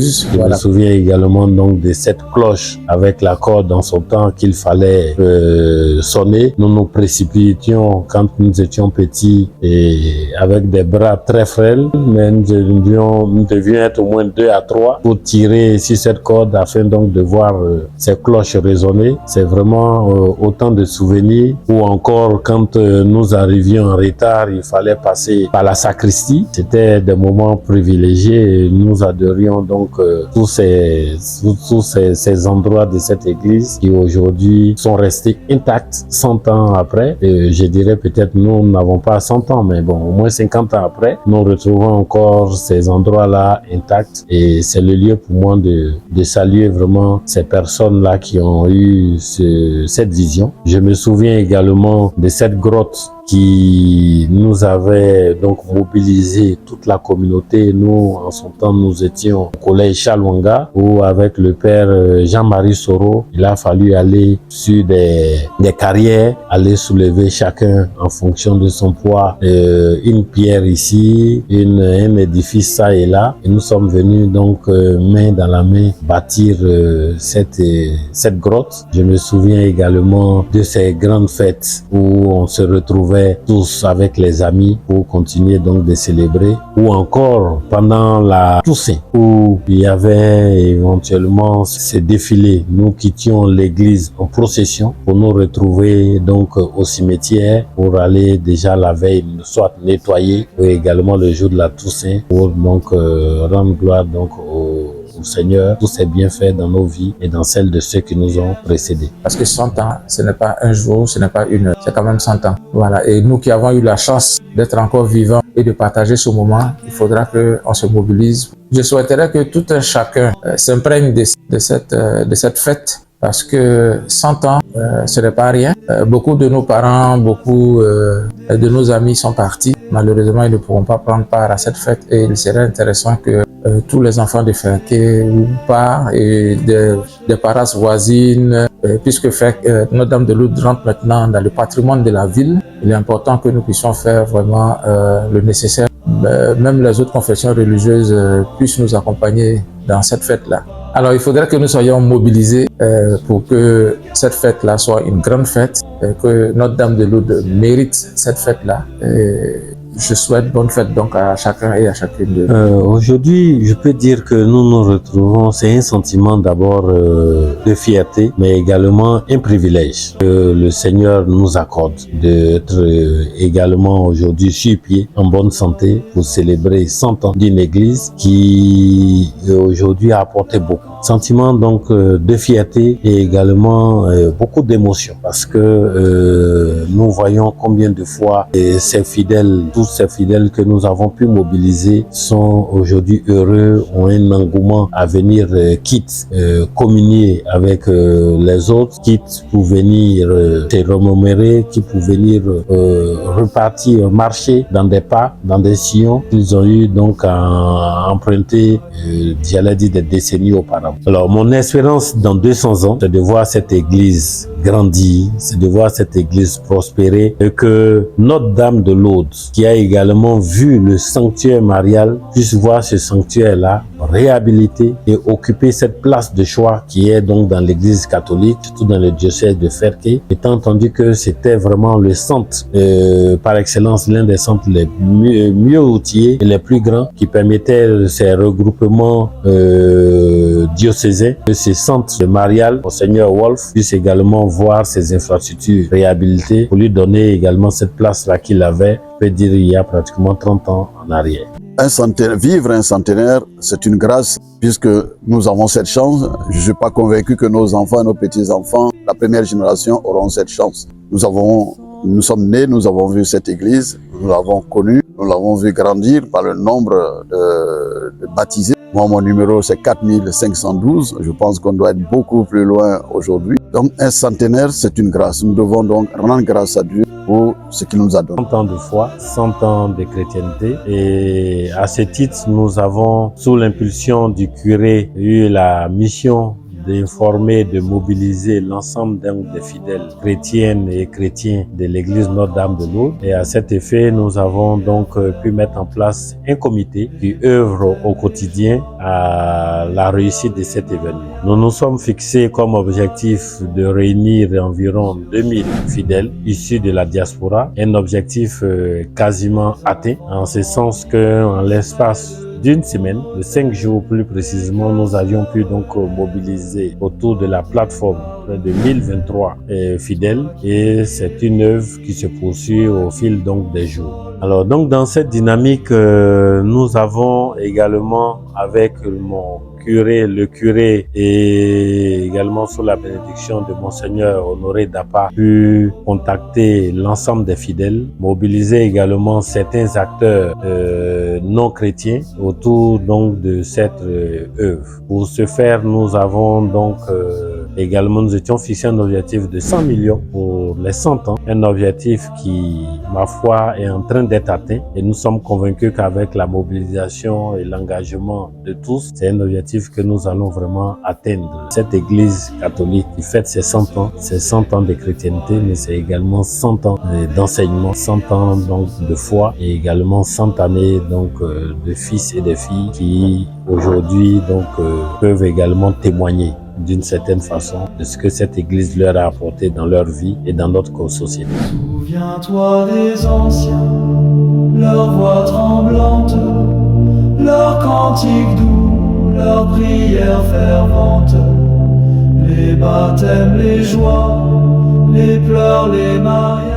Je me souviens également donc de cette cloche avec la corde en son temps qu'il fallait sonner. Nous nous précipitions quand nous étions petits et avec des bras très frêles, mais nous devions être au moins 2 à 3 pour tirer sur cette corde afin donc de voir ces cloches résonner. C'est vraiment autant de souvenirs. Ou encore quand nous arrivions en retard, il fallait passer par la sacristie. C'était des moments privilégiés et nous adorions donc tous ces endroits de cette église qui aujourd'hui sont restés intacts 100 ans après. Et je dirais peut-être nous n'avons pas 100 ans, mais bon, au moins 50 ans après, nous retrouvons encore ces endroits-là intacts et c'est le lieu pour moi de saluer vraiment ces personnes-là qui ont eu cette vision. Je me souviens également de cette grotte qui nous avait donc mobilisé toute la communauté. Nous, en son temps, nous étions au collège Chalwanga où avec le père Jean-Marie Soro, il a fallu aller sur des carrières, aller soulever chacun en fonction de son poids, une pierre ici, un édifice ça et là. Et nous sommes venus donc main dans la main bâtir cette grotte. Je me souviens également de ces grandes fêtes où on se retrouvait tous avec les amis pour continuer donc de célébrer, ou encore pendant la Toussaint où il y avait éventuellement ces défilés. Nous quittions l'église en procession pour nous retrouver donc au cimetière pour aller déjà la veille soit nettoyer ou également le jour de la Toussaint pour donc rendre gloire donc au Seigneur, tous ces bienfaits dans nos vies et dans celles de ceux qui nous ont précédés. Parce que 100 ans, ce n'est pas un jour, ce n'est pas une heure, c'est quand même 100 ans. Voilà. Et nous qui avons eu la chance d'être encore vivants et de partager ce moment, il faudra qu'on se mobilise. Je souhaiterais que tout un chacun s'imprègne de cette fête. Parce que 100 ans, ce n'est pas rien. Beaucoup de nos parents, beaucoup de nos amis sont partis. Malheureusement, ils ne pourront pas prendre part à cette fête et il serait intéressant que tous les enfants de Ferké ou pas et des paroisses voisines, puisque Notre-Dame de Lourdes rentre maintenant dans le patrimoine de la ville, il est important que nous puissions faire vraiment le nécessaire. Même les autres confessions religieuses puissent nous accompagner dans cette fête-là. Alors, il faudrait que nous soyons mobilisés pour que cette fête-là soit une grande fête, que Notre-Dame de Lourdes mérite cette fête-là. Je souhaite bonne fête donc à chacun et à chacune de nous. Aujourd'hui, je peux dire que nous nous retrouvons, c'est un sentiment d'abord de fierté, mais également un privilège que le Seigneur nous accorde d'être également aujourd'hui sur pied, en bonne santé, pour célébrer 100 ans d'une église qui aujourd'hui a apporté beaucoup. Sentiment donc de fierté et également beaucoup d'émotion parce que nous voyons combien de fois ces fidèles, tous ces fidèles que nous avons pu mobiliser sont aujourd'hui heureux, ont un engouement à venir quitte communier avec les autres, quitte pour venir se remémorer, quitte pour venir repartir, marcher dans des pas, dans des sillons qu'ils ont eu donc à emprunter, j'allais dire des décennies auparavant. Alors, mon espérance dans 200 ans, c'est de voir cette église grandir, c'est de voir cette église prospérer et que Notre-Dame de Lourdes, qui a également vu le sanctuaire marial, puisse voir ce sanctuaire-là réhabilité et occuper cette place de choix qui est donc dans l'église catholique, surtout dans le diocèse de Ferké, étant entendu que c'était vraiment le centre, par excellence, l'un des centres les mieux outillés et les plus grands qui permettaient ces regroupements diocésains, que ces centres de marial, Monseigneur Wolf puisse également voir ses infrastructures réhabilitées pour lui donner également cette place-là qu'il avait, on peut dire, il y a pratiquement 30 ans en arrière. Vivre un centenaire, c'est une grâce puisque nous avons cette chance. Je ne suis pas convaincu que nos enfants, nos petits-enfants, la première génération auront cette chance. Nous sommes nés, nous avons vu cette église, nous l'avons connue, nous l'avons vu grandir par le nombre de baptisés. Moi, mon numéro, c'est 4512. Je pense qu'on doit être beaucoup plus loin aujourd'hui. Donc, un centenaire, c'est une grâce. Nous devons donc rendre grâce à Dieu pour ce qu'il nous a donné. 100 ans de foi, 100 ans de chrétienté. Et à ce titre, nous avons, sous l'impulsion du curé, eu la mission d'informer, de mobiliser l'ensemble des fidèles chrétiennes et chrétiens de l'église Notre-Dame de Lourdes. Et à cet effet, nous avons donc pu mettre en place un comité qui œuvre au quotidien à la réussite de cet événement. Nous nous sommes fixés comme objectif de réunir environ 2000 fidèles issus de la diaspora, un objectif quasiment atteint, en ce sens qu'en l'espace d'une semaine, de 5 jours plus précisément, nous avions pu donc mobiliser autour de la plateforme près de 1023 fidèles, et c'est une œuvre qui se poursuit au fil donc des jours. Alors donc dans cette dynamique, nous avons également avec le curé et également sous la bénédiction de Monseigneur Honoré Dapa, pu contacter l'ensemble des fidèles, mobiliser également certains acteurs non chrétiens autour donc de cette œuvre. Pour ce faire, nous avons donc également, nous étions fixés un objectif de 100 millions pour les 100 ans, un objectif qui, ma foi, est en train d'être atteint, et nous sommes convaincus qu'avec la mobilisation et l'engagement de tous, c'est un objectif que nous allons vraiment atteindre. Cette église catholique qui fête ses 100 ans, c'est 100 ans de chrétienté, mais c'est également 100 ans d'enseignement, 100 ans donc de foi, et également 100 années donc de fils et de filles qui aujourd'hui donc peuvent également témoigner d'une certaine façon de ce que cette église leur a apporté dans leur vie et dans notre société. Souviens-toi des anciens, leur voix tremblante, leurs cantiques doux, leurs prières ferventes, les baptêmes, les joies, les pleurs, les mariages.